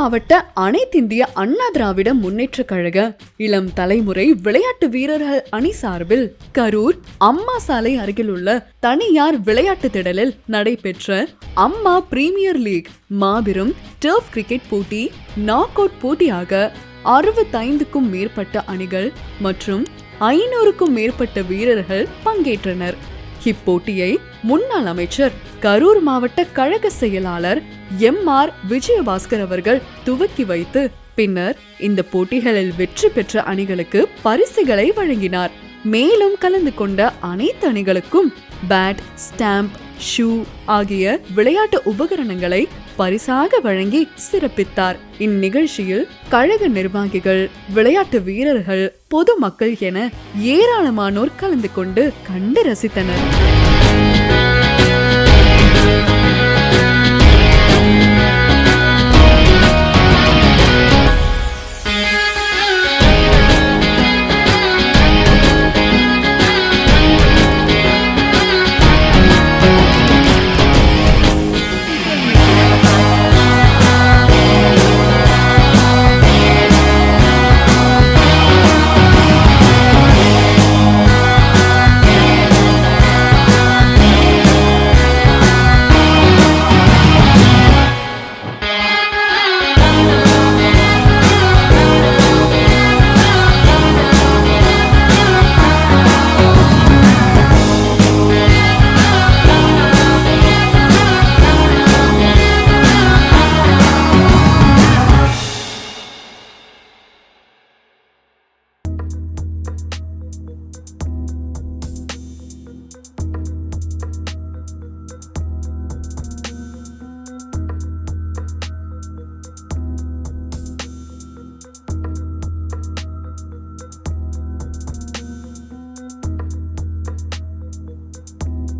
மாவட்ட அனைத்திந்திய அண்ணா திராவிட முன்னேற்ற கழக இளம் தலைமுறை விளையாட்டு வீரர்கள் அணி சார்பில் கரூர் அம்மா சாலை அருகில் உள்ள தனியார் விளையாட்டு திடலில் நடைபெற்ற அம்மா பிரீமியர் லீக் மாபெரும் டர்ஃப் கிரிக்கெட் போட்டி நாக் அவுட் போட்டியாக 65க்கும் மேற்பட்ட அணிகள் மற்றும் 500க்கும் மேற்பட்ட வீரர்கள் பங்கேற்றனர். இப்போட்டியை முன்னாள் அமைச்சர் கரூர் மாவட்ட கழக செயலாளர் MR விஜயபாஸ்கர் அவர்கள் துவக்கி வைத்து பின்னர் இந்த போட்டிகளில் வெற்றி பெற்ற அணிகளுக்கு பரிசுகளை வழங்கினார். மேலும் கலந்து கொண்ட அனைத்து அணிகளுக்கும் பேட், ஸ்டாம்ப், ஷூ ஆகிய விளையாட்டு உபகரணங்களை பரிசாக வழங்கி சிறப்பித்தார். இந்நிகழ்ச்சியில் கழக நிர்வாகிகள், விளையாட்டு வீரர்கள், பொதுமக்கள் என ஏராளமானோர் கலந்து கொண்டு கண்டு ரசித்தனர்.